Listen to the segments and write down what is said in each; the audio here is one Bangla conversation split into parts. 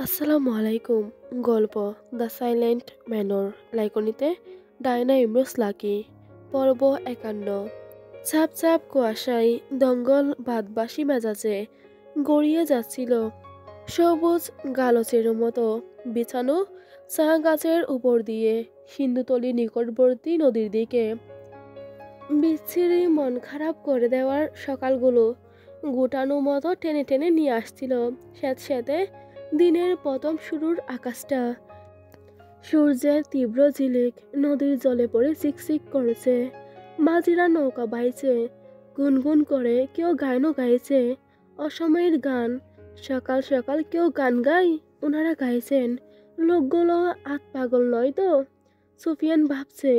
আসসালামু আলাইকুম। গল্প দ্য সাইলেন্ট ম্যানর লাইকনিতে ডায়না ইমরোজ লাকি পর্ব ৫১। ছাপ ছাপ কুয়াশায় দঙ্গল বাদবাসী মেজাজে গড়িয়ে যাচ্ছিল। সবুজ গালচের মতো বিছানো চা গাছের উপর দিয়ে সিন্ধুতলি নিকটবর্তী নদীর দিকে বিচ্ছিরি মন খারাপ করে দেওয়ার সকালগুলো গোটানো মতো টেনে টেনে নিয়ে আসছিল স্যাঁতস্যাঁতে দিনের প্রথম শুরুর আকাশটা। সূর্যের তীব্র ঝিলিক নদীর জলে পড়ে চিকচিক করেছে। মাঝিরা নৌকা বাইছে, গুনগুন করে কেউ গানও গাইছে, অসময়ের গান। সকাল সকাল কেউ গান গায়, ওনারা গাইছেন। লোকগুলো আত পাগল নয় তো? সুফিয়ান ভাবছে।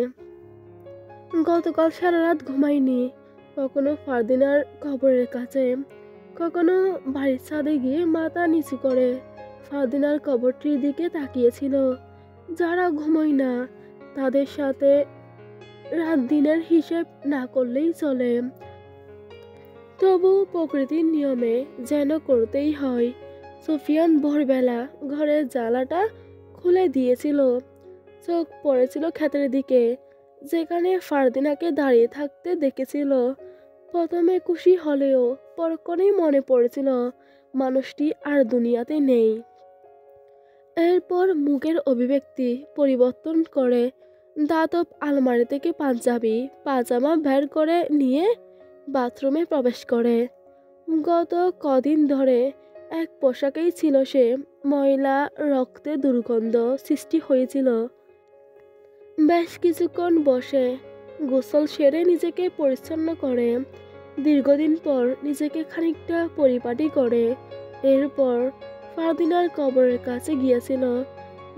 গতকাল সারা রাত ঘুমায়নি। কখনো ফারদিনার কবরের কাছে, কখনো বাড়ির ছাদে গিয়ে মাথা নিচু করে ফারদিনার কবরটির দিকে তাকিয়েছিল। যারা ঘুমোয় না তাদের সাথে রাত দিনের হিসেব না করলেই চলে, তবু প্রকৃতির নিয়মে যেন করতেই হয়। সুফিয়ান ভোরবেলা ঘরের জানালাটা খুলে দিয়েছিল। চোখ পড়েছিল ক্ষেতের দিকে, যেখানে ফারদিনাকে দাঁড়িয়ে থাকতে দেখেছিল। প্রথমে খুশি হলেও পরক্ষণেই মনে পড়েছিল মানুষটি আর দুনিয়াতে নেই। এরপর মুখের অভিব্যক্তি পরিবর্তন করে দাতব আলমারি থেকে পাঞ্জাবি পাজামা বের করে নিয়ে বাথরুমে প্রবেশ করে। গত কদিন ধরে এক পোশাকেই ছিল সে। ময়লা রক্তে দুর্গন্ধ সৃষ্টি হয়েছিল। বেশ কিছুক্ষণ বসে গোসল সেরে নিজেকে পরিচ্ছন্ন করে দীর্ঘদিন পর নিজেকে খানিকটা পরিপাটি করে এরপর ফারদিনার কবরের কাছে গিয়েছিল।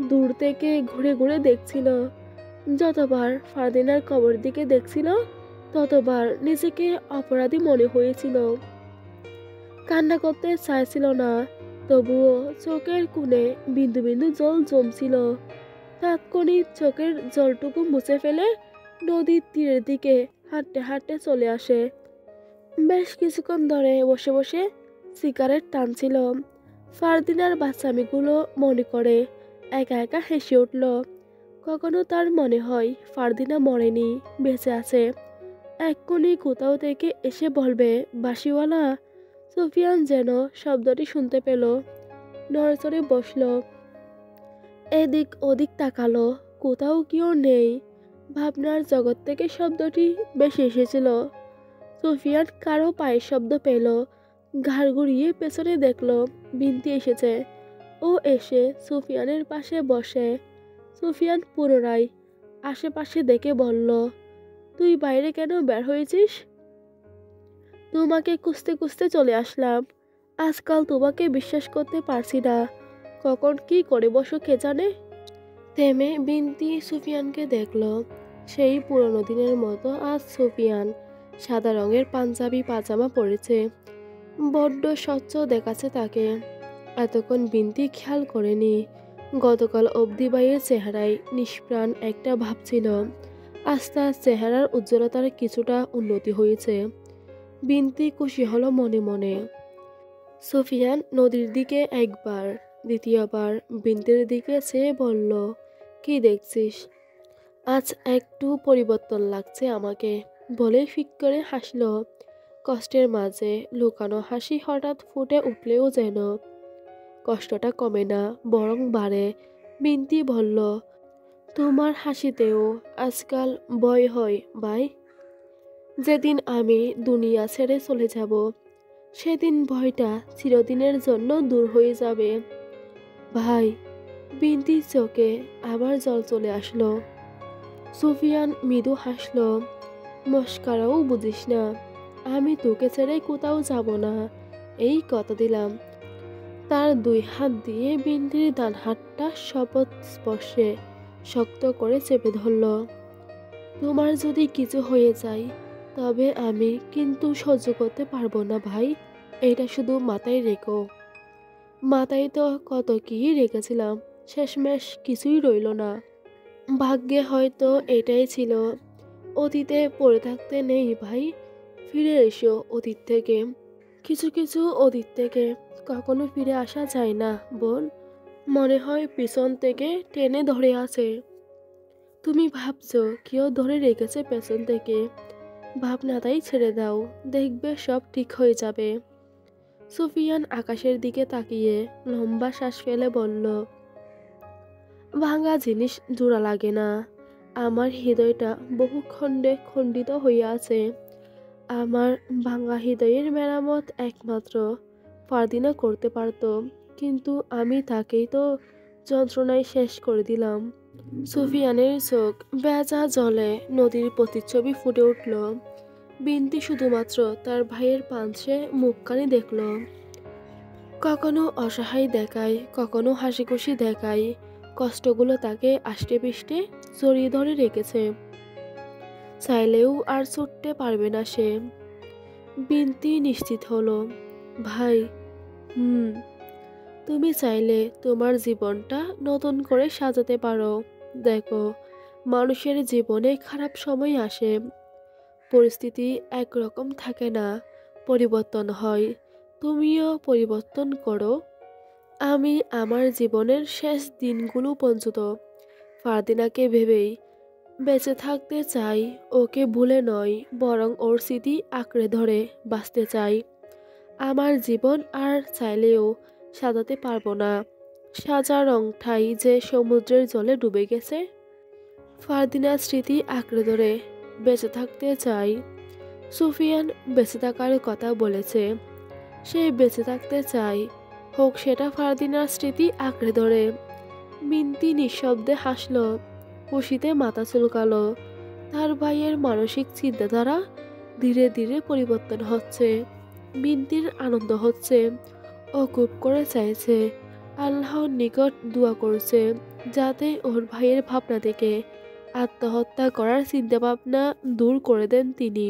দূর থেকে ঘুরে ঘুরে দেখছিল। যতবার ফারদিনার কবর দিকে দেখছিল ততবার নিজেকে অপরাধী মনে হয়েছিল। কান্না করতে চাইছিল না, তবুও চোখের কোণে বিন্দু বিন্দু জল জমছিল। তাৎক্ষণিক চোখের জলটুকু মুছে ফেলে নদীর তীরের দিকে হাঁটতে হাঁটতে চলে আসে। বেশ কিছুক্ষণ ধরে বসে বসে সিগারেট টানছিল। ফারদিনার বাচ্চামিগুলো মনে করে একা একা হেসে উঠল। কখনো তার মনে হয় ফারদিনা মরেনি, বেঁচে আছে। এক্ষুনি কোথাও থেকে এসে বলবে বাঁশিওয়ালা। সুফিয়ান যেন শব্দটি শুনতে পেল, নড়েচড়ে বসল। এদিক ওদিক তাকালো, কোথাও কেউ নেই। ভাবনার জগৎ থেকে শব্দটি বেশি এসেছিল। সুফিয়ান কারো পায়ের শব্দ পেল। ঘাড় ঘুরিয়ে পেছনে দেখল বিনতি এসেছে। ও এসে সুফিয়ানের পাশে বসে। সুফিয়ান পুনরায় আশেপাশে দেখে বলল, তুই বাইরে কেন বের হয়েছিস? তোমাকে খুঁজতে খুঁজতে চলে আসলাম। আজকাল তোমাকে বিশ্বাস করতে পারছি না। কখন কি করে বসো কে জানে। থেমে বিনতি সুফিয়ানকে দেখল। সেই পুরনো দিনের মতো আজ সুফিয়ান সাদা রঙের পাঞ্জাবি পাজামা পরেছে। বড্ড স্বচ্ছ দেখাচ্ছে তাকে। এতক্ষণ বিনতি খেয়াল করেনি। গতকাল অবধি বাইয়ের চেহারায় নিষ্প্রাণ একটা ভাব ছিল। আজ তার চেহারার উজ্জ্বলতার কিছুটা উন্নতি হয়েছে। বিনতি খুশি হলো মনে মনে। সুফিয়ান নদীর দিকে একবার, দ্বিতীয়বার বিনতির দিকে চেয়ে বলল, কি দেখছিস? আজ একটু পরিবর্তন লাগছে আমাকে, বলে ফিক করে হাসল। কষ্টের মাঝে লুকানো হাসি হঠাৎ ফুটে উঠলেও যেন কষ্টটা কমে না, বরং বাড়ে। বিনতি বলল, তোমার হাসিতেও আজকাল ভয় হয় ভাই। যেদিন আমি দুনিয়া ছেড়ে চলে যাব সেদিন ভয়টা চিরদিনের জন্য দূর হয়ে যাবে ভাই। বিনতির চোখে আবার জল চলে আসলো। সুফিয়ান মৃদু হাসল। মস্কারাও বুঝিস না, আমি তোকে ছেড়ে কোথাও যাব না, এই কথা দিলাম। তার দুই হাত দিয়ে বিনতির ডান হাতটা শপথ স্পর্শে শক্ত করে চেপে ধরল। তোমার যদি কিছু হয়ে যায় তবে আমি কিন্তু সহ্য করতে পারবো না ভাই, এটা শুধু মাথায় রেখো। মাথায় তো কত কি রেখেছিলাম, শেষমেশ কিছুই রইল না। ভাগ্যে হয়তো এটাই ছিল। অতীতে পড়ে থাকতে নেই ভাই, ফিরে এসো অতীত থেকে। কিছু কিছু অতীত থেকে কখনো ফিরে আসা যায় না বোন। মনে হয় পিছন থেকে টেনে ধরে আছে। তুমি ভাবছো কেউ ধরে রেখেছে পেছন থেকে। ভাবনাটাই ছেড়ে দাও, দেখবে সব ঠিক হয়ে যাবে। সুফিয়ান আকাশের দিকে তাকিয়ে লম্বা শ্বাস ফেলে বলল, ভাঙা জিনিস জোড়া লাগে না। আমার হৃদয়টা বহু খণ্ডে খণ্ডিত হয়ে আছে। আমার ভাঙা হৃদয়ের মেরামত একমাত্র ফারদিনা করতে পারত, কিন্তু আমি তাকেই তো যন্ত্রণায় শেষ করে দিলাম। সুফিয়ানের চোখ বেজা জলে নদীর প্রতিচ্ছবি ফুটে উঠল। বিনতি শুধুমাত্র তার ভাইয়ের পাঞ্চে মুখখানি দেখল। কখনো অসহায় দেখায়, কখনো হাসি খুশি দেখায়। কষ্টগুলো তাকে আষ্টে পিষ্টে জড়িয়ে ধরে রেখেছে। চাইলেও আর ছুটতে পারবে না সে। বিনতি নিশ্চিত হলো, ভাই, তুমি চাইলে তোমার জীবনটা নতুন করে সাজাতে পারো। দেখো, মানুষের জীবনে খারাপ সময় আসে, পরিস্থিতি একরকম থাকে না, পরিবর্তন হয়। তুমিও পরিবর্তন করো। আমি আমার জীবনের শেষ দিনগুলো পর্যন্ত ফারদিনাকে ভেবেই বেঁচে থাকতে চাই। ওকে ভুলে নয়, বরং ওর স্মৃতি আঁকড়ে ধরে বাঁচতে চাই। আমার জীবন আর চাইলেও সাজাতে পারবো না। সাজা রংটাই যে সমুদ্রের জলে ডুবে গেছে। ফারদিনার স্মৃতি আঁকড়ে ধরে বেঁচে থাকতে চাই। সুফিয়ান বেঁচে থাকার কথা বলেছে, সে বেঁচে থাকতে চায়, হোক সেটা ফারদিনার স্মৃতি আঁকড়ে ধরে। মিন্তি নিঃশব্দে হাসল, খুশিতে মাথা চুলকালো। তার ভাইয়ের মানসিক চিন্তাধারা ধীরে ধীরে পরিবর্তন হচ্ছে। মিন্তির আনন্দ হচ্ছে। ও খুব করে চাইছে, আল্লাহর নিকট দোয়া করছে, যাতে ওর ভাইয়ের ভাবনা থেকে আত্মহত্যা করার চিন্তাভাবনা দূর করে দেন তিনি।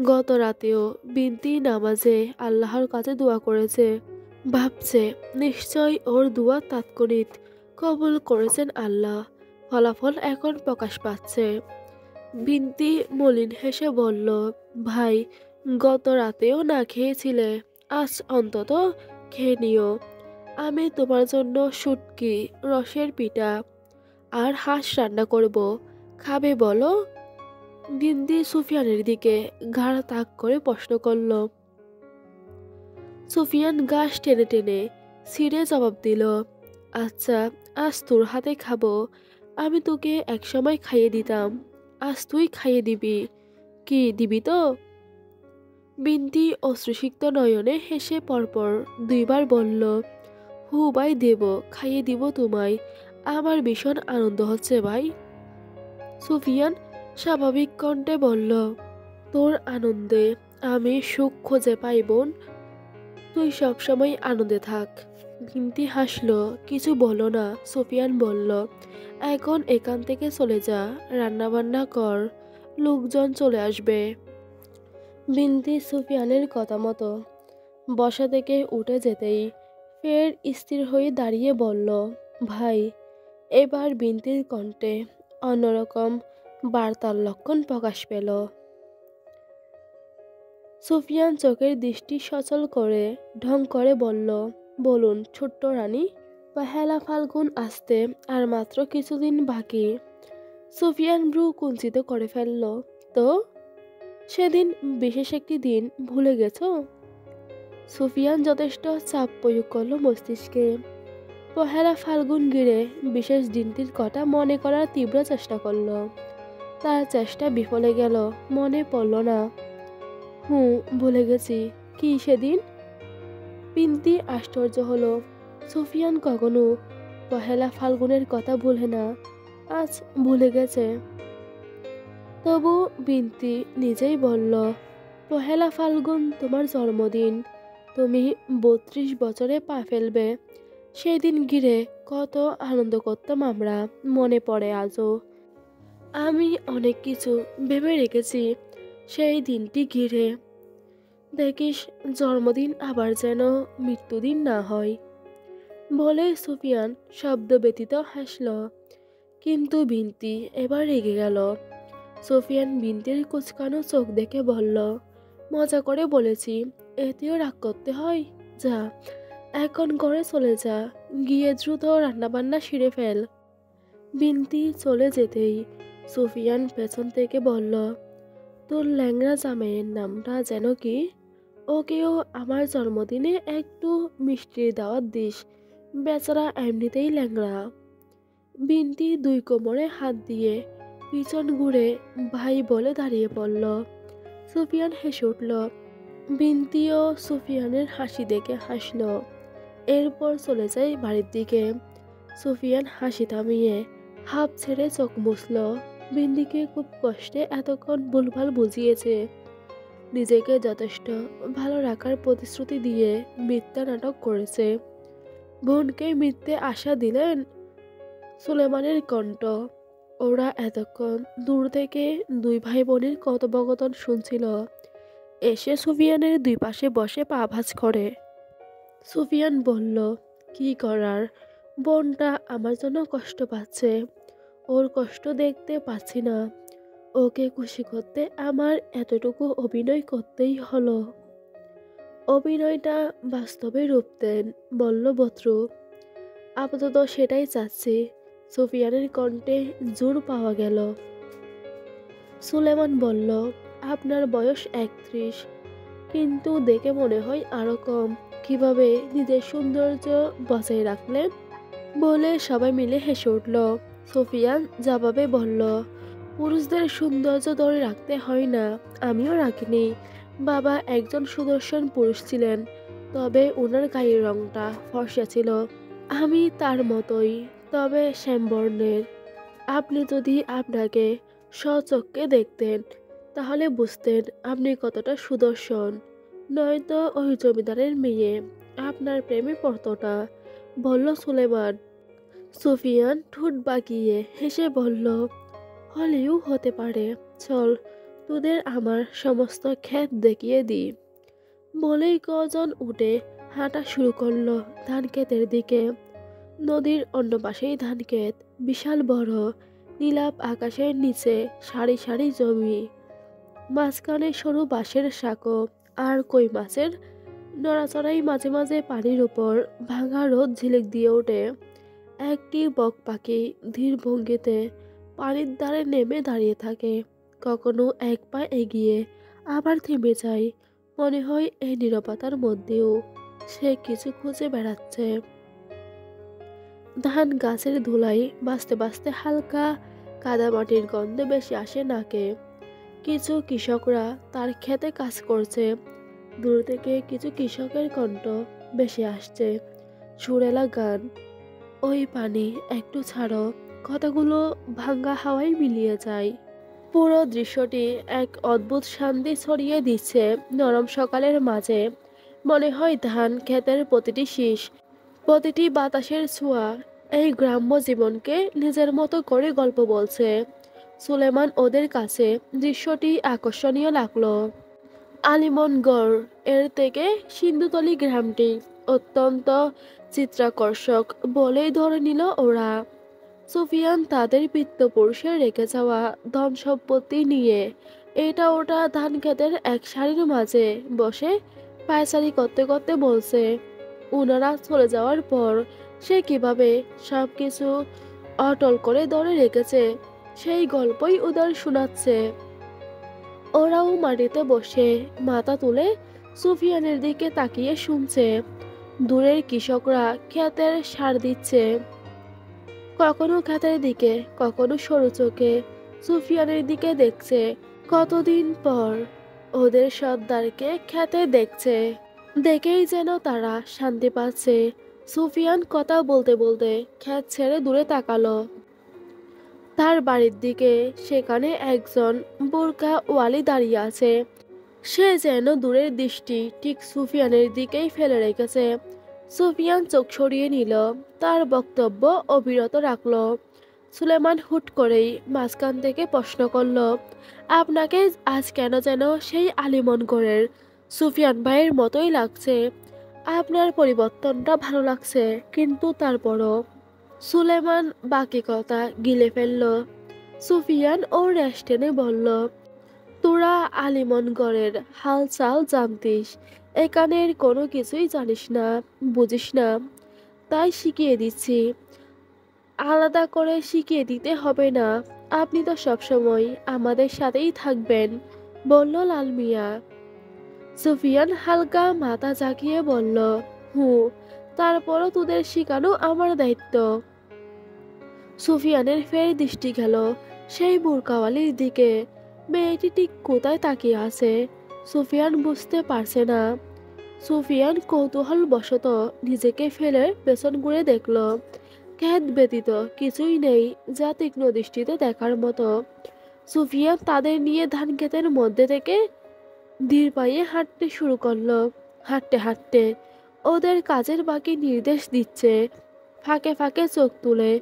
গত রাতেও বিনতি নামাজে আল্লাহর কাছে দোয়া করেছে। ভাবছে নিশ্চয় ওর দোয়া তাৎক্ষণিক কবুল করেছেন আল্লাহ। ফলাফল এখন প্রকাশ পাচ্ছে। বিনতি মলিন হেসে বলল, ভাই, গত রাতেও না খেয়েছিলে, আজ অন্তত খেয়ে নিও। আমি তোমার জন্য শুটকি, রসের পিঠা আর হাঁস রান্না করব, খাবে বলো? বিনতি সুফিয়ানের দিকে ঘাড় তাক করে প্রশ্ন করল। সুফিয়ান গাছ টেনে টেনে ছিঁড়ে জবাব দিল, আচ্ছা, আজ তোর হাতে খাবো। আমি তোকে একসময় খাইয়ে দিতাম, আজ তুই খাইয়ে দিবি। কি দিবি তো? বিনতি অশ্রুসিক্ত নয়নে হেসে পরপর দুইবার বলল, হু ভাই, দেব, খাইয়ে দিব তোমায়। আমার ভীষণ আনন্দ হচ্ছে ভাই। সুফিয়ান স্বাভাবিক কণ্ঠে বলল, তোর আনন্দে আমি সুখ খুঁজে পাই বোন, তুই সবসময় আনন্দে থাক। বিনতি হাসল, কিছু বলো না। সুফিয়ান বলল, এখন এখান থেকে চলে যা, রান্না বান্না কর, লোকজন চলে আসবে। বিনতি সুফিয়ানের কথা মতো বসা থেকে উঠে যেতেই ফের স্থির হয়ে দাঁড়িয়ে বলল, ভাই। এবার বিনতির কণ্ঠে অন্যরকম বার্তার লক্ষণ প্রকাশ পেল। সুফিয়ান চোখের দৃষ্টি সচল করে ঢং করে বলল, বলুন ছোট্ট রানী। পহেলা ফাল্গুন আসতে আর মাত্র কিছুদিন বাকি। সুফিয়ান ভ্রু কুঞ্চিত করে ফেলল, তো সেদিন বিশেষ একটি দিন ভুলে গেছো? সুফিয়ান যথেষ্ট চাপ প্রয়োগ করলো মস্তিষ্কে। পহেলা ফাল্গুন ঘিরে বিশেষ দিনটির কথা মনে করার তীব্র চেষ্টা করল। তার চেষ্টা বিফলে গেল, মনে পড়ল না। ভুলে গেছি। কি সেদিন? বিনতি আশ্চর্য হলো। সুফিয়ান কখনো পহেলা ফাল্গুনের কথা ভুলে না, আজ ভুলে গেছে। তবু বিনতি নিজেই বলল, পহেলা ফাল্গুন তোমার জন্মদিন, তুমি 32 বছরে পা ফেলবে। সেই দিন ঘিরে কত আনন্দ করতাম আমরা, মনে পড়ে আজও। আমি অনেক কিছু ভেবে রেখেছি সেই দিনটি ঘিরে। দেখিস জন্মদিন আবার যেন মৃত্যুদিন না হয়। বলে সুফিয়ান শব্দ ব্যতীত হাসল। কিন্তু বিনতি এবার রেগে গেল। সুফিয়ান বিনতির কুচকানো চোখ দেখে বলল, মজা করে বলেছি, এতেও রাগ করতে হয়? যা, এখন ঘরে চলে যা, গিয়ে দ্রুত রান্নাবান্না সেরে ফেল। বিনতি চলে যেতেই সুফিয়ান পেছন থেকে বলল, তোর ল্যাংড়া জামাইয়ের নামটা যেন কি? ওকেও আমার জন্মদিনে একটু মিষ্টির দাওয়াত দিস, বেচারা এমনিতেই ল্যাংড়া। বিনতি দুই কোমরে হাত দিয়ে পিছন ঘুরে ভাই বলে দাঁড়িয়ে পড়ল। সুফিয়ান হেসে উঠল। বিনতিও সুফিয়ানের হাসি দেখে হাসল। এরপর চলে যায় বাড়ির দিকে। সুফিয়ান হাসি থামিয়ে হাঁপ ছেড়ে চোখ মুছল। বিন্দিকে খুব কষ্টে এতক্ষণ ভুলভাল বুঝিয়েছে, নিজেকে যথেষ্ট ভালো রাখার প্রতিশ্রুতি দিয়ে মিথ্যা নাটক করেছে। বোনকে মিথ্যে আশা দিলেন সুলেমানের কণ্ঠ। ওরা এতক্ষণ দূর থেকে দুই ভাই বোনের কথোপকথন শুনছিল। এসে সুফিয়ানের দুই পাশে বসে পা ভাঁজ করে। সুফিয়ান বলল, কি করার, বোনটা আমার জন্য কষ্ট পাচ্ছে, ওর কষ্ট দেখতে পাচ্ছি না, ওকে খুশি করতে আমার এতটুকু অভিনয় করতেই হলো। অভিনয়টা বাস্তবে রূপ দেন, বলল বত্রু। আপাতত সেটাই চাচ্ছি। সুফিয়ানের কণ্ঠে জোর পাওয়া গেল। সুলেমান বলল, আপনার বয়স 31, কিন্তু দেখে মনে হয় আরো কম। কিভাবে নিজের সৌন্দর্য বজায় রাখলেন? বলে সবাই মিলে হেসে উঠল। সুফিয়ান জবাবে বলল, পুরুষদের সৌন্দর্য ধরে রাখতে হয় না, আমিও রাখিনি। বাবা একজন সুদর্শন পুরুষ ছিলেন, তবে ওনার গায়ের রংটা ফর্সা ছিল। আমি তার মতোই, তবে শ্যামবর্ণের। আপনি যদি আপনাকে স্বচক্ষে দেখতেন তাহলে বুঝতেন আপনি কতটা সুদর্শন। নয়তো ওই জমিদারের মেয়ে আপনার প্রেমে পড়ত না, বলল সুলেমান। সুফিয়ান ঠোঁট বাঁকিয়ে হেসে বলল, হলেও হতে পারে, চল তোদের আমার সমস্ত ক্ষেত দেখিয়ে দিই। বলেই কজন উঠে হাঁটা শুরু করলো ধান ক্ষেতের দিকে। নদীর অন্য পাশেই ধান ক্ষেত, বিশাল বড় নীলাভ আকাশের নিচে সারি সারি জমি, মাঝখানে সরু বাঁশের সাঁকো আর কই মাছের নড়াচড়াই। মাঝে মাঝে পানির উপর ভাঙা রোদ ঝিলিক দিয়ে ওঠে। একটি বক পাখি ধীর ভঙ্গিতে পানির ধারে নেমে দাঁড়িয়ে থাকে, কখনো এক পা এগিয়ে আবার থেমে যায়। মনে হয় এই নীরবতার মধ্যেও সে কিছু খুঁজে বেড়াচ্ছে। ধান গাছের ধুলাই বাঁচতে বাঁচতে হালকা কাদামাটির গন্ধে বেশি আসে নাকে। কিছু কৃষকরা তার ক্ষেতে কাজ করছে। দূর থেকে কিছু কৃষকের কণ্ঠ বেশি আসছে, সুরেলা গান। ওই পানি একটু ছাড়ো, কথাগুলো ভাঙ্গা হাওয়ায় মিলিয়ে যায়। পুরো দৃশ্যটি এক অদ্ভুত শান্তি ছড়িয়ে দিচ্ছে নরম সকালের মাঝে। মনে হয় ধান ক্ষেতের প্রতিটি শীষ, প্রতিটি বাতাসের ছোঁয়া এই গ্রাম্য জীবনকে নিজের মতো করে গল্প বলছে। সুলেমান ওদের কাছে দৃশ্যটি আকর্ষণীয় লাগলো। আলিমনগড় এর থেকে সিন্ধুতলি গ্রামটি অত্যন্ত চিত্রাকর্ষক বলেই ধরে নিল ওরা। সুফিয়ান তাদের পিতৃপুরুষে রেখে যাওয়া ধন সম্পত্তি নিয়ে এটা ওটা ধান ক্ষেতের এক সারির মাঝে বসে পায়চারি করতে করতে বলছে। ওনারা চলে যাওয়ার পর সে কিভাবে সবকিছু অটল করে ধরে রেখেছে সেই গল্পই ওদের শোনাচ্ছে। ওরাও মাটিতে বসে মাথা তুলে সুফিয়ানের দিকে তাকিয়ে শুনছে। দূরের কৃষকরা ক্ষেতের সার দিচ্ছে, কখনো ক্ষেতের দিকে কখনো সরু চোখে সুফিয়ানের দিকে দেখছে। কতদিন পর ওদের সর্দারকে ক্ষেতে দেখছে, দেখেই যেন তারা শান্তি পাচ্ছে। সুফিয়ান কথা বলতে বলতে ক্ষেত ছেড়ে দূরে তাকালো তার বাড়ির দিকে। সেখানে একজন বোরকা ওয়ালি দাঁড়িয়ে আছে। সে যেন দূরের দৃষ্টি ঠিক সুফিয়ানের দিকেই ফেলে রেখেছে। সুফিয়ান চোখ সরিয়ে নিল, তার বক্তব্য অবিরত রাখল। সুলেমান হুট করেই মাঝখান থেকে প্রশ্ন করল, আপনাকে আজ কেন যেন সেই আলিমনগরের সুফিয়ান ভাইয়ের মতোই লাগছে। আপনার পরিবর্তনটা ভালো লাগছে, কিন্তু তারপরও। সুলেমান বাকি কথা গিলে ফেলল। সুফিয়ান ও রেশ টেনে বলল, তোরা আলিমনগরের হালচাল জানতিস, এখানের কোনো কিছুই জানিস না, বুঝিস না, তাই শিখিয়ে দিচ্ছি। আলাদা করে শিখিয়ে দিতে হবে না। আপনি তো সবসময় আমাদের সাথেই থাকবেন, বলল লাল মিয়া। সুফিয়ান হালকা মাথা ঝাঁকিয়ে বলল, হুঁ, তারপরও তোদের শিখানো আমার দায়িত্ব। সুফিয়ানের ফের দৃষ্টি গেল সেই বুড়কাওয়ালির দিকে। মেয়েটি ঠিক কোথায় তাকিয়ে আছে সুফিয়ান বুঝতে পারছে না। সুফিয়ান কৌতূহল বশত নিজেকে ফেলে পেছন ঘুরে দেখল। ক্ষেত ব্যতীত কিছুই নেই যা তীক্ষ্ণ দৃষ্টিতে দেখার মতো। সুফিয়ান তাদের নিয়ে ধান ক্ষেতের মধ্যে থেকে ধীর পায়ে হাঁটতে শুরু করলো। হাঁটতে হাঁটতে ওদের কাজের বাকি নির্দেশ দিচ্ছে, ফাঁকে ফাঁকে চোখ তুলে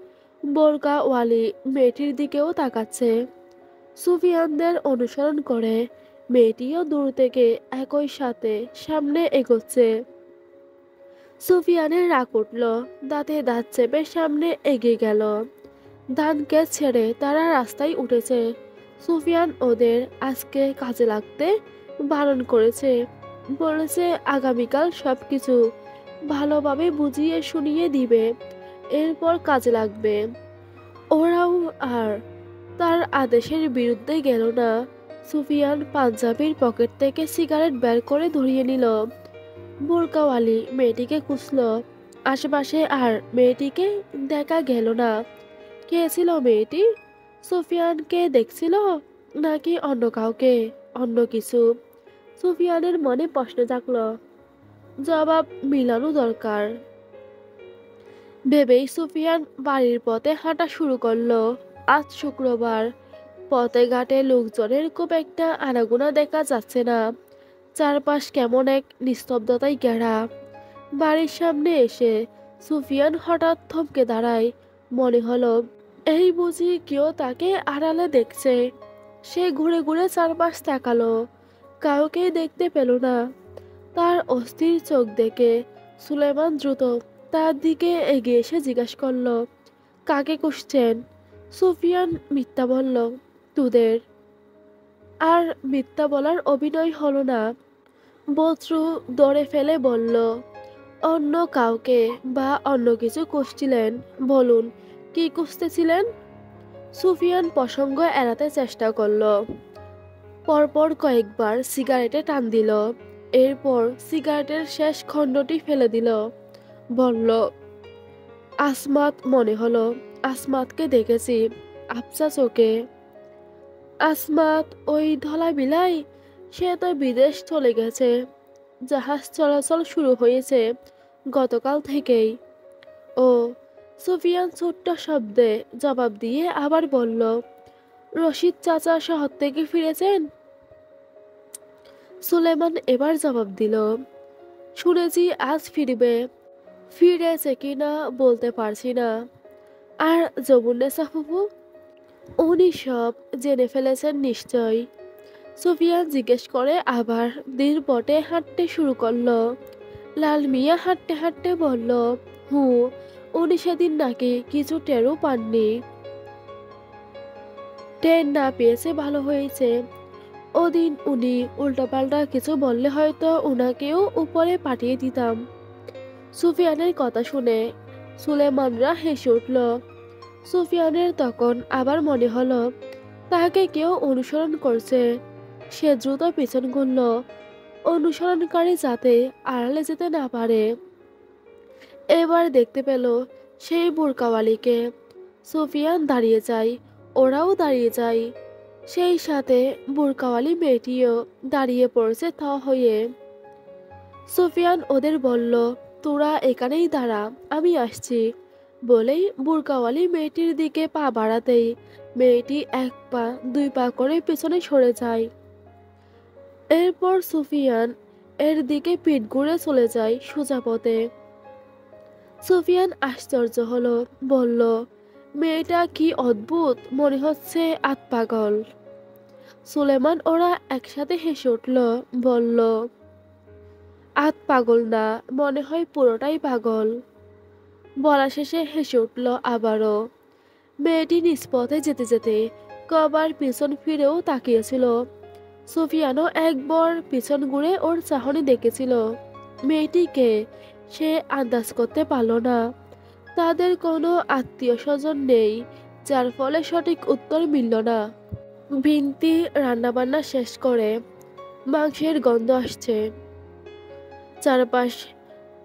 বোরকা ওয়ালি মেয়েটির দিকেও তাকাচ্ছে। সুফিয়ানদের অনুসরণ করে মেয়েটিও দূর থেকে একই সাথে সামনে এগোচ্ছে। সুফিয়ানের রাগ উঠল, দাঁতে দাঁত চেপে সামনে এগিয়ে গেল। ধানকে ছেড়ে তারা রাস্তায় উঠেছে। সুফিয়ান ওদের আজকে কাজে লাগতে বারণ করেছে, বলেছে আগামীকাল সবকিছু ভালোভাবে বুঝিয়ে শুনিয়ে দিবে, এরপর কাজে লাগবে। ওরাও আর তার আদেশের বিরুদ্ধে গেল না। সুফিয়ান পাঞ্জাবির পকেট থেকে সিগারেট বের করে ধরিয়ে নিল। বোরকাওয়ালি মেয়েটিকে খুঁজল, আশেপাশে আর মেয়েটিকে দেখা গেল না। কে ছিল মেয়েটি? সুফিয়ানকে দেখছিল নাকি অন্য কাউকে, অন্য কিছু? সুফিয়ানের মনে প্রশ্ন জাগল, জবাব মিলানো দরকার ভেবেই সুফিয়ান বাড়ির পথে হাঁটা শুরু করলো। আজ শুক্রবার, পথে ঘাটে লোকজনের খুব একটা আনাগোনা দেখা যাচ্ছে না। চারপাশ কেমন এক নিস্তব্ধতায় ঘেরা। বাড়ির সামনে এসে সুফিয়ান হঠাৎ থমকে দাঁড়ায়। মনে হলো এই বুঝি কেউ তাকে আড়ালে দেখছে। সে ঘুরে ঘুরে চারপাশ তাকালো, কাউকেই দেখতে পেল না। তার অস্থির চোখ দেখে সুলেমান দ্রুত তার দিকে এগিয়ে এসে জিজ্ঞাসা করলো, কাকে খুঁজছেন? সুফিয়ান মিথ্যা বলল, তোদের। আর মিথ্যা বলার অভিনয় হলো না। বজ্রু দৌড়ে ফেলে বলল, অন্য কাউকে বা অন্য কিছু খুঁজছিলেন? বলুন, কি খুঁজতেছিলেন? সুফিয়ান প্রসঙ্গ এড়াতে চেষ্টা করলো। পরপর কয়েকবার সিগারেটে টান দিল, এরপর সিগারেটের শেষ খণ্ডটি ফেলে দিল। বলল, আসমাত, মনে হলো আসমাতকে দেখেছি আবছা চোখে। আসমাত ওই ধলা বিলাই? সে তো বিদেশ চলে গেছে। জাহাজ চলাচল শুরু হয়েছে গতকাল থেকেই। ও, সুফিয়ান ছোট্ট শব্দে জবাব দিয়ে আবার বলল, রশিদ চাচা শহর থেকে ফিরেছেন? সুলেমান এবার জবাব দিল, শুনেছি আজ ফিরবে। ফিরেছে কিনা বলতে পারছি না। আর যমুন্নেসা ফুফু? উনি সব জেনে ফেলেছেন নিশ্চয়। সুফিয়ান জিজ্ঞেস করে আবার ধীরপটে হাঁটতে শুরু করলো। লাল মিয়া হাঁটতে হাঁটতে বলল, হুঁ, উনি সেদিন নাকি কিছু টেরও পাননি। টের না পেয়েছে ভালো হয়েছে। ওদিন উনি উল্টোপাল্টা কিছু বললে হয়তো উনাকেও উপরে পাঠিয়ে দিতাম। সুফিয়ানের কথা শুনে সুলেমানরা হেসে উঠল। সুফিয়ানের তখন আবার মনে হলো তাকে কেউ অনুসরণ করছে। সে দ্রুত পিছন ঘুরল, অনুসরণকারী যাতে আড়ালে যেতে না পারে। এবার দেখতে পেল সেই বুড়কাওয়ালিকে। সুফিয়ান দাঁড়িয়ে যায়, ওরাও দাঁড়িয়ে যায়। সেই সাথে বুড়কাওয়ালি মেয়েটিও দাঁড়িয়ে পড়েছে থ হয়ে। সুফিয়ান ওদের বলল, তোরা এখানেই দাঁড়া, আমি আসছি। বলেই বুড়কাওয়ালি মেয়েটির দিকে পা বাড়াতেই মেয়েটি এক পা দুই পা করে পেছনে সরে যায়। এরপর সুফিয়ান এর দিকে পিঠ ঘুরে চলে যায় সোজা পথে। সুফিয়ান আশ্চর্য হলো, বলল, মেয়েটা কি অদ্ভুত, মনে হচ্ছে আতপাগল। সুলেমান ওরা একসাথে হেসে উঠল, বলল, আতপাগল না, মনে হয় পুরোটাই পাগল। বলা শেষে হেসে উঠল আবারও। মেয়েটি নিষ্পথে যেতে যেতে কবার পিছন ফিরেও তাকিয়েছিল। সুফিয়ানও একবার পিছন ঘুরে ওর চাহনি দেখেছিল। মেয়েটিকে সে আন্দাজ করতে পারল না। তাদের কোনো আত্মীয় স্বজন নেই, যার ফলে সঠিক উত্তর মিলল না। বিনতি রান্নাবান্না শেষ করে মাংসের গন্ধ আসছে, চারপাশ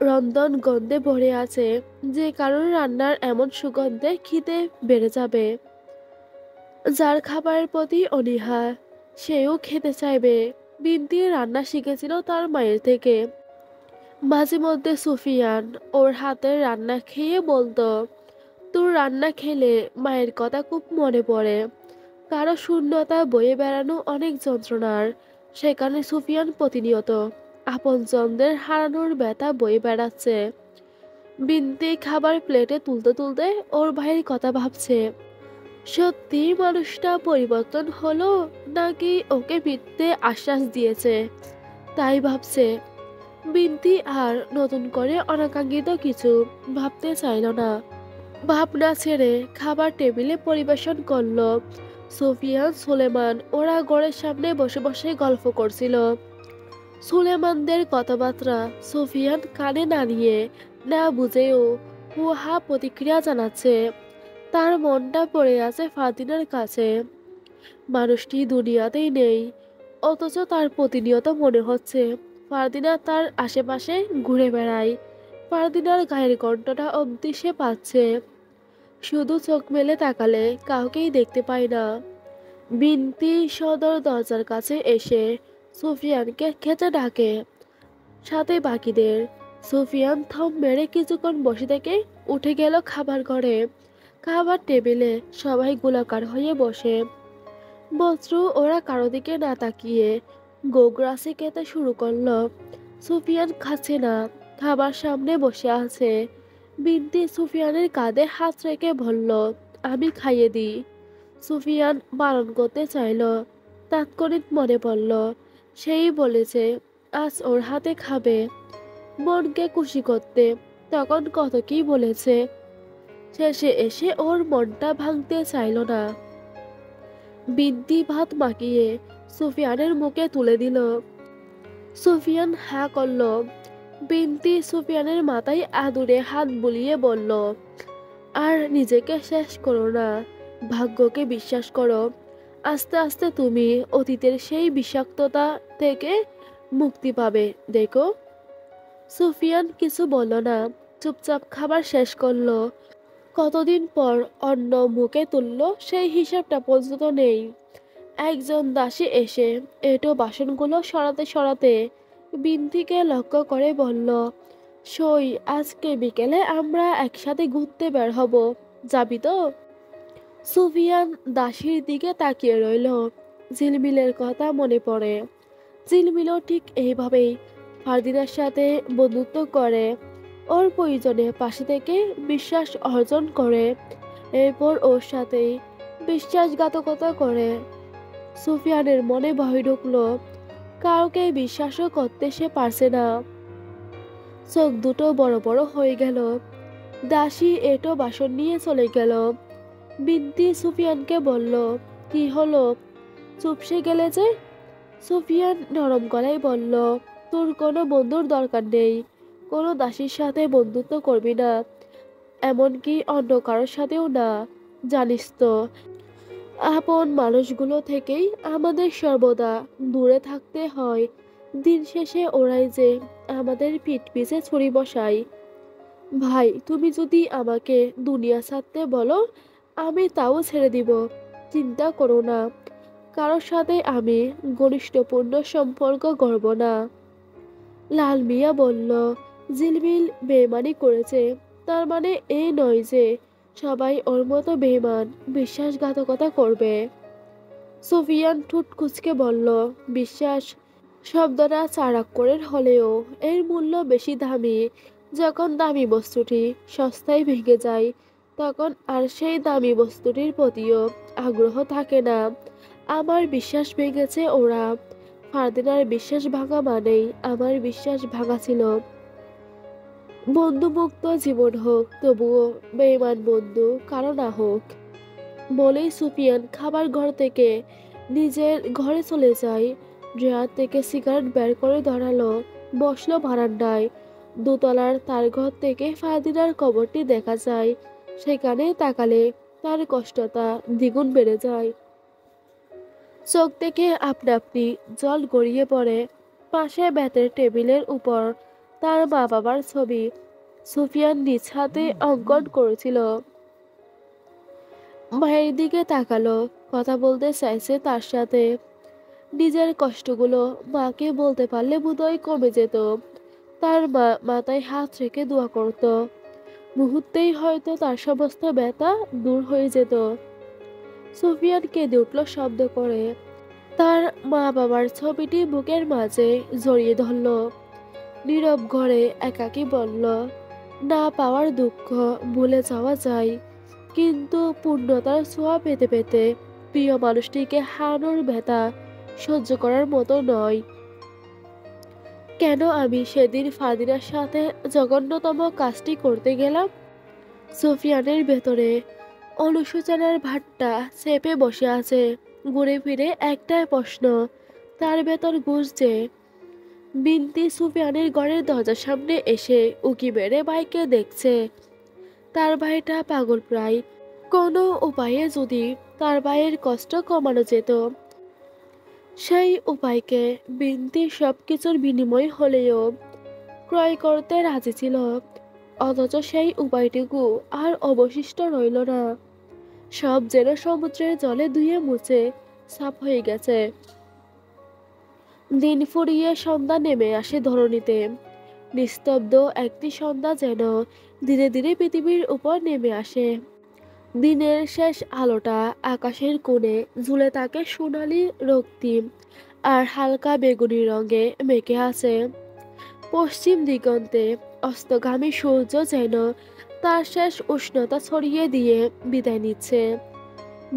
রন্ধন গন্ধে ভরে আছে। যে কারণে রান্নার এমন সুগন্ধে খিদে বেড়ে যাবে। যার খাবারের প্রতি অনীহা, সেও খেতে চাইবে। বিনতি রান্না শিখেছিল তার মায়ের থেকে। মাঝে মধ্যে সুফিয়ান ওর হাতের রান্না খেয়ে বলতো, তোর রান্না খেলে মায়ের কথা খুব মনে পড়ে। কারো শূন্যতা বয়ে বেড়ানো অনেক যন্ত্রণার, সেখানে সুফিয়ান প্রতিনিয়ত আপনজনদের হারানোর ব্যথা বয়ে বেড়াচ্ছে। বিনতি খাবার প্লেটে তুলতে তুলতে ওর ভাইয়ের কথা ভাবছে। সত্যি মানুষটা পরিবর্তন হলো, নাকি ওকে মিথ্যে আশ্বাস দিয়েছে, তাই ভাবছে। বিনতি আর নতুন করে অনাকাঙ্ক্ষিত কিছু ভাবতে চাইল না। ভাবনা ছেড়ে খাবার টেবিলে পরিবেশন করলো। সুফিয়ান সুলেমান ওরা ঘরের সামনে বসে বসে গল্প করছিল। সুলেমানদের কথাবার্তা সুফিয়ান কানে না নিয়ে, না বুঝেও হুহা প্রতিক্রিয়া জানাচ্ছে। তার মনটা পড়ে আছে ফাতিনার কাছে। মানুষটি দুনিয়াতেই নেই, অথচ তার প্রতিনিয়ত মনে হচ্ছে ফারদিনা তার আশেপাশে ঘুরে বেড়ায়। ফারদিনার গায়ের কণ্ঠটা অবধি সে পাচ্ছে, শুধু চোখ মেলে তাকালে কাউকেই দেখতে পায় না। বিনতি সদর দরজার কাছে এসে সুফিয়ানকে খেতে ডাকে, সাথে বাকিদের। সুফিয়ান থম মেরে কিছুক্ষণ বসে থেকে উঠে গেল খাবার ঘরে। খাবার টেবিলে সবাই গোলাকার হয়ে বসে। বস্ত্র ওরা কারো দিকে না তাকিয়ে গোগ্রাসে খেতে শুরু করলো। সুফিয়ান খাচ্ছে না, খাবার সামনে বসে আছে। বিনতি সুফিয়ানের কাঁধে হাত রেখে বলল, আমি খাইয়ে দিই। সুফিয়ান বারণ করতে চাইল, তাৎক্ষণিক মনে পড়ল সেই বলেছে আজ ওর হাতে খাবে, মনকে খুশি করতে। তখন কত কি বলেছে, শেষে এসে ওর মনটা ভাঙতে চাইল না। বিনতি ভাত মাখিয়ে সুফিয়ানের মুখে তুলে দিল। সুফিয়ান হা করল। বিনতি সুফিয়ানের মাথায় আদুরে হাত বুলিয়ে বলল, আর নিজেকে শেষ করো না, ভাগ্যকে বিশ্বাস করো। আস্তে আস্তে তুমি অতীতের সেই বিষাক্ততা থেকে মুক্তি পাবে, দেখো। সুফিয়ান কিছু বলল না, চুপচাপ খাবার শেষ করলো। কতদিন পর অন্ন মুখে তুলল সেই হিসাবটা পর্যন্ত নেই। একজন দাসী এসে এঁটো বাসনগুলো সরাতে সরাতে বিনতিকে লক্ষ্য করে বলল, সই, আজকে বিকেলে আমরা একসাথে ঘুরতে বের হব, যাবি তো? সুফিয়ান দাসীর দিকে তাকিয়ে রইল। ঝিলমিলের কথা মনে পড়ে। ঝিলমিলও ঠিক এইভাবেই ফারদিনার সাথে বন্ধুত্ব করে, ওর প্রয়োজনে পাশে থেকে বিশ্বাস অর্জন করে, এরপর ওর সাথেই বিশ্বাসঘাতকতা করে। সুফিয়ানের মনে ভয় ঢুকলো, কাউকে বিশ্বাসও করতে সে পারছে না। চোখ দুটো বড় বড় হয়ে গেল। দাসী এঁটো বাসন নিয়ে চলে গেল। বিনতি সুফিয়ানকে বলল, কি হলো, চুপসে গেলে যে? সুফিয়ান নরম গলায় বলল, তোর কোনো বন্ধুর দরকার নেই, কোনো দাসীর সাথে বন্ধুত্ব করবি না, এমনকি অন্য কারোর সাথেও না। জানিস তো, আপন মানুষগুলো থেকেই আমাদের সর্বদা দূরে থাকতে হয়। দিন শেষে ওরাই যে আমাদের পিঠ পিছে ছুরি বসায়। ভাই, তুমি যদি আমাকে দুনিয়া ছাড়তে বলো, আমি তাও ছেড়ে দিব। চিন্তা করো না, কারোর সাথে আমি ঘনিষ্ঠপূর্ণ সম্পর্ক গড়ব না। লাল মিয়া বলল, ঝিলমিল বেইমানি করেছে, তার মানে এই নয় যে সবাই ওর মতো বেইমান, বিশ্বাসঘাতকতা করবে। সুফিয়ান ঠোঁট কুঁচকে বলল, বিশ্বাস শব্দটা চাণক্যের হলেও এর মূল্য বেশি দামি। যখন দামি বস্তুটি সস্তায় ভেঙে যায়, তখন আর সেই দামি বস্তুটির প্রতিও আগ্রহ থাকে না। আমার বিশ্বাস ভেঙেছে ওরা। ফারদিনার বিশ্বাস ভাঙা মানেই আমার বিশ্বাস ভাঙা ছিল। বন্ধুমুক্ত জীবন হোক, তবুও বেঈমান বন্ধু কারো না হোক। বলেই সুফিয়ান খাবার ঘর থেকে নিজের ঘরে চলে যায়। ড্রয়ার থেকে সিগারেট বের করে ধরালো। বসলো বারান্দায়। দোতলার তার ঘর থেকে ফাদিনার কবরটি দেখা যায়। সেখানে তাকালে তার কষ্টটা দ্বিগুণ বেড়ে যায়। চোখ থেকে আপনা আপনি জল গড়িয়ে পড়ে। পাশে বেতের টেবিলের উপর তার মা বাবার ছবি সুফিয়ান নিজ হাতে অঙ্কন করেছিল। মায়ের দিকে তাকালো, কথা বলতে চাইছে তার সাথে। নিজের কষ্টগুলো মাকে বলতে পারলে বোধহয় কমে যেত। তার মা মাথায় হাত রেখে দোয়া করত। মুহূর্তেই হয়তো তার সমস্ত ব্যথা দূর হয়ে যেত। সুফিয়ান কেঁদে উঠল শব্দ করে। তার মা বাবার ছবিটি বুকের মাঝে জড়িয়ে ধরল। নীরব ঘরে একাকী বলল, না পাওয়ার দুঃখ ভুলে যাওয়া যায়, কিন্তু পূর্ণতার ছোঁয়া পেতে পেতে প্রিয় মানুষটিকে হারানোর ব্যথা সহ্য করার মতো নয়। কেন আমি সেদিন ফাদিনার সাথে জঘন্যতম কাজটি করতে গেলাম? সুফিয়ানের ভেতরে অনুশোচনার ভাট্টা চেপে বসে আছে। ঘুরে ফিরে একটাই প্রশ্ন তার ভেতর গুঁজছে। বিনতি সুফিয়ানের ঘরের দরজার সামনে এসে উকি মেরে ভাইকে দেখছে। তার ভাইটা পাগল প্রায়। কোনো উপায়ে যদি তার ভাইয়ের কষ্ট কমানো যেত, সেই উপায়কে বিনতি সবকিছুর বিনিময় হলেও ক্রয় করতে রাজি ছিল। অথচ সেই উপায়টুকু আর অবশিষ্ট রইল না। সব যেন সমুদ্রের জলে ধুয়ে মুছে সাফ হয়ে গেছে। দিন ফুরিয়ে সন্ধ্যা নেমে আসে ধরণীতে। নিস্তব্ধ একটি সন্ধ্যা যেন ধীরে ধীরে পৃথিবীর উপর নেমে আসে। দিনের শেষ আলোটা আকাশের কোণে ঝুলে থাকে সোনালি রক্তিম আর হালকা বেগুনি রঙে মেখে আছে। পশ্চিম দিগন্তে অস্তগামী সূর্য যেন তার শেষ উষ্ণতা ছড়িয়ে দিয়ে বিদায় নিচ্ছে।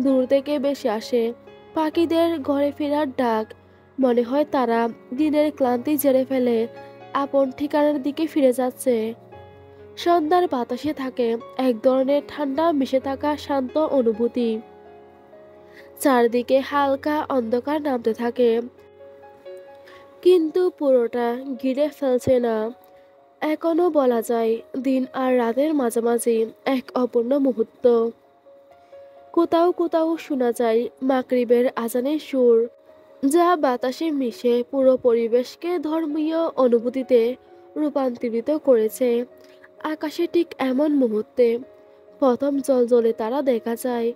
দূর থেকে ভেসে আসে পাখিদের ঘরে ফেরার ডাক। মনে হয় তারা দিনের ক্লান্তি ঝেড়ে ফেলে আপন ঠিকানার দিকে ফিরে যাচ্ছে। সন্ধ্যার বাতাসে থাকে এক ধরনের ঠান্ডা মিশে থাকা শান্ত অনুভূতি। চারদিকে হালকা অন্ধকার নামতে থাকে, কিন্তু পুরোটা ঘিরে ফেলছে না। এখনো বলা যায় দিন আর রাতের মাঝামাঝি এক অপূর্ণ মুহূর্ত। কোথাও কোথাও শোনা যায় মাগরিবের আজানের সুর, যা বাতাসে মিশে পুরো পরিবেশকে ধর্মীয় অনুভূতিতে রূপান্তরিত করেছে। আকাশে ঠিক এমন মুহূর্তে প্রথম জ্বলজ্বলে তারা দেখা যায়।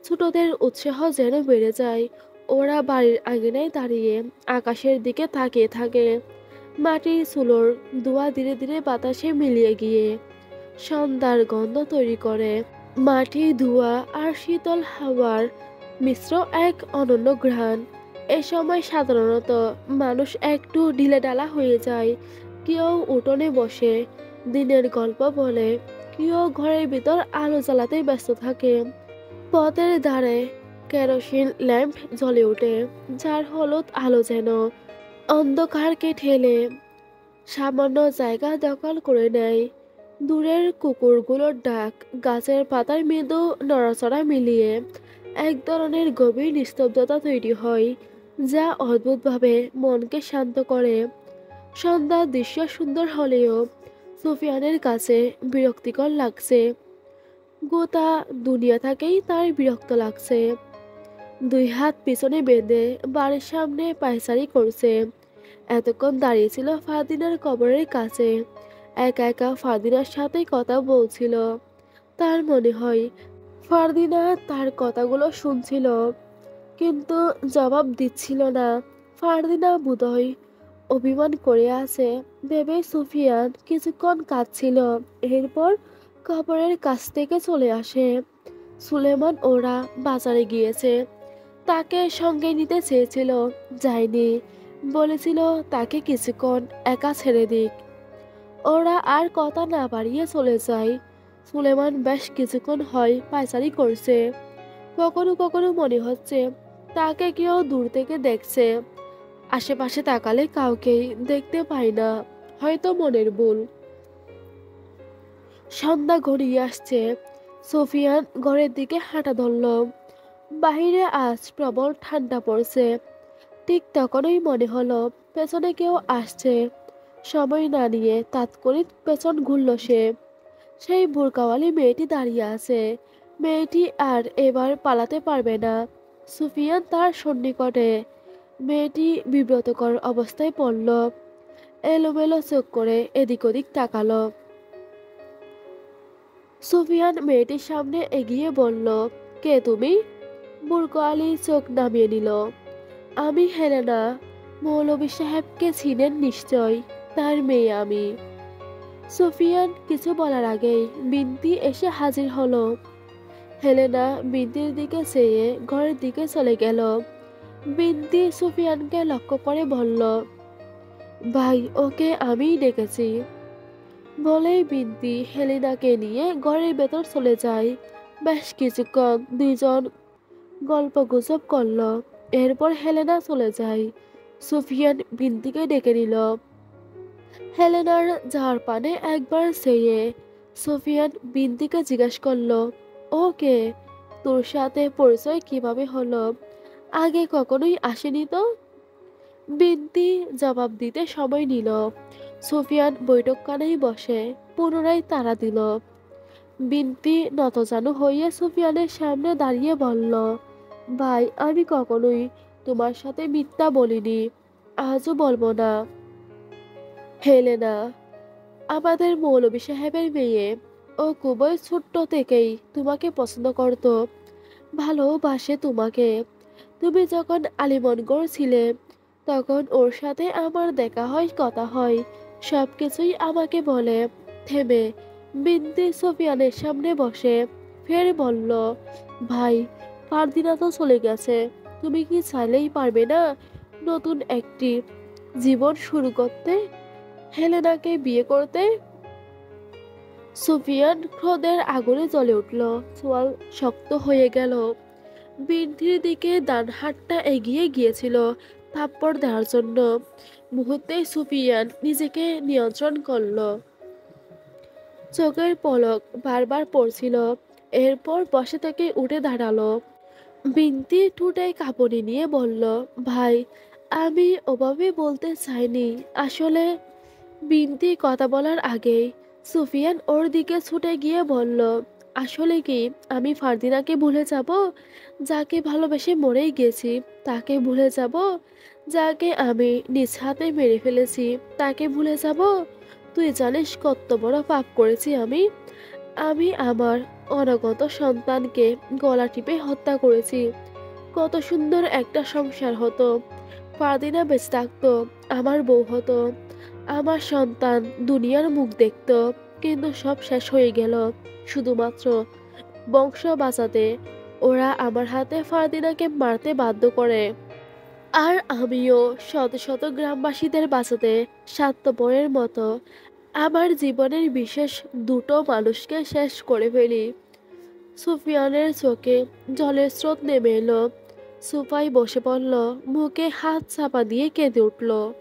ছোটদের উৎসাহ যেন বেড়ে যায়। ওরা বাড়ির আঙিনায় দাঁড়িয়ে আকাশের দিকে তাকিয়ে থাকে। মাটির চুলোর ধোঁয়া ধীরে ধীরে বাতাসে মিলিয়ে গিয়ে সন্ধ্যার গন্ধ তৈরি করে। মাটি ধোঁয়া আর শীতল হাওয়ার মিশ্র এক অনন্য ঘ্রাণ। এ সময় সাধারণত মানুষ একটু ঢিলেঢালা হয়ে যায়। কেউ উঠোনে বসে দিনের গল্প বলে, কেউ ঘরের ভিতর আলো জ্বালাতে ব্যস্ত থাকে। পথের ধারে কেরোসিন ল্যাম্প জ্বলে ওঠে, যার হলুদ আলো যেন অন্ধকারকে ঠেলে সামান্য জায়গা দখল করে নেয়। দূরের কুকুরগুলোর ডাক, গাছের পাতার মৃদু নড়াচড়া মিলিয়ে এক ধরনের গভীর নিস্তব্ধতা তৈরি হয়, যা অদ্ভুতভাবে মনকে শান্ত করে। সন্ধ্যার দৃশ্য সুন্দর হলেও সুফিয়ানের কাছে বিরক্তিকর লাগছে। গোটা দুনিয়াটাকেই তার বিরক্ত লাগছে। দুই হাত পিছনে বেঁধে বাড়ির সামনে পায়চারি করছে। এতক্ষণ দাঁড়িয়েছিল ফারদিনার কবরের কাছে। একা একা ফারদিনার সাথে কথা বলছিল। তার মনে হয় ফারদিনা তার কথাগুলো শুনছিল, কিন্তু জবাব দিচ্ছিল না। ফারদিনা বোধহয় অভিমান করে আছে ভেবে সুফিয়ান কিছুক্ষণ কাঁদছিল। এরপর কবরের কাছ থেকে চলে আসে। সুলেমান ওরা বাজারে গিয়েছে। তাকে সঙ্গে নিতে চেয়েছিল, যায়নি। বলেছিল তাকে কিছুক্ষণ একা ছেড়ে দিক। ওরা আর কথা না বাড়িয়ে চলে যায়। সুলেমান বেশ কিছুক্ষণ হয় পায়চারি করছে। কখনো কখনো মনে হচ্ছে তাকে কেউ দূর থেকে দেখছে। আশেপাশে তাকালে কাউকেই দেখতে পায় না, হয়তো মনের ভুল। সন্ধ্যা ঘনিয়ে আসছে। সুফিয়ান ঘরের দিকে হাঁটা ধরল। বাহিরে আজ প্রবল ঠান্ডা পড়ছে। ঠিক তখনই মনে হলো পেছনে কেউ আসছে। সময় না নিয়ে তাৎক্ষণিক পেছন ঘুরল সে। সেই বোরকাওয়ালি মেয়েটি দাঁড়িয়ে আছে। মেয়েটি আর এবার পালাতে পারবে না। সুফিয়ান তার সন্নিকটে। মেয়েটি বিব্রতকর অবস্থায় পড়ল। এলোমেলো চোখ করে এদিক ওদিক তাকালো। সুফিয়ান মেয়েটির সামনে এগিয়ে বলল, কে তুমি? বুড়ো আলী চোখ নামিয়ে নিল। আমি হেলেনা। মৌলভী সাহেবকে ছিলেন নিশ্চয়, তার মেয়ে আমি। সুফিয়ান কিছু বলার আগেই বিনতি এসে হাজির হলো। হেলেনা বিনতির দিকে চেয়ে ঘরের দিকে চলে গেল। বিনতি সুফিয়ানকে লক্ষ্য করে বলল, ভাই, ওকে আমিই ডেকেছি। বলেই বিনতি হেলেনাকে নিয়ে ঘরের ভেতর চলে যায়। বেশ কিছুক্ষণ দুইজন গল্প গুজব করল। এরপর হেলেনা চলে যায়। সুফিয়ান বিনতিকে ডেকে নিল। হেলেনার যাওয়ার পানে একবার চেয়ে সুফিয়ান বিনতিকে জিজ্ঞেস করল, ও কে? তোর সাথে পরিচয় কিভাবে হলো? আগে কখনোই আসেনি তো? বিনতি জবাব দিতে সময় নিল। সুফিয়ান বৈঠকখানেই বসে পুনরায় তাড়া দিল। বিনতি নতজানু হয়ে সুফিয়ানের সামনে দাঁড়িয়ে বলল, ভাই, আমি কখনোই তোমার সাথে মিথ্যা বলিনি, আজও বলবো না। হেলেনা আমাদের মৌলভী সাহেবের মেয়ে। ও খুবই ছোট্ট থেকেই তোমাকে পছন্দ করত, ভালোবাসে তোমাকে। তুমি যখন আলিমনগর ছিলে তখন ওর সাথে আমার দেখা হয়, কথা হয়, সবকিছুই আমাকে বলে। থেমে বিনতি সুফিয়ানের সামনে বসে ফের বলল, ভাই, ফারদিনা তো চলে গেছে। তুমি কি চাইলেই পারবে না নতুন একটি জীবন শুরু করতে, হেলেনাকে বিয়ে করতে? সুফিয়ান ক্রোধের আগুনে জ্বলে উঠল। চোয়াল শক্ত হয়ে গেল। বৃদ্ধির দিকে ডান হাতটা এগিয়ে গিয়েছিল থাপ্পড় দেওয়ার জন্য। মুহূর্তেই সুফিয়ান নিজেকে নিয়ন্ত্রণ করল। চোখের পলক বারবার পড়ছিল। এরপর বসে থেকে উঠে দাঁড়ালো। বিনতি ঠোঁটে কাঁপুনি নিয়ে বলল, ভাই, আমি ওভাবে বলতে চাইনি আসলে। বিনতি কথা বলার আগেই সুফিয়ান ওর দিকে ছুটে গিয়ে বলল, আসলে কি আমি ফারদিনাকে ভুলে যাব? যাকে ভালোবেসে মরেই গেছি তাকে ভুলে যাব? যাকে আমি নিজ হাতে মেরে ফেলেছি তাকে ভুলে যাব? তুই জানিস কত বড় পাপ করেছি আমি। আমি আমার অনাগত সন্তানকে গলা টিপে হত্যা করেছি। কত সুন্দর একটা সংসার হতো, ফারদিনা বেঁচে থাকতো, আমার বউ হতো, আমার সন্তান দুনিয়ার মুখ দেখতো। কিন্তু সব শেষ হয়ে গেল শুধুমাত্র বংশ বাঁচাতে। ওরা আমার হাতে ফারদিনাকে মারতে বাধ্য করে। আর আমিও শত শত গ্রামবাসীদের বাঁচাতে স্বার্থপরের মতো আমার জীবনের বিশেষ দুটো মানুষকে শেষ করে ফেলি। সুফিয়ানের চোখে জলের স্রোত নেমে এলো। সোফায় বসে পড়ল, মুখে হাত চাপা দিয়ে কেঁদে উঠল।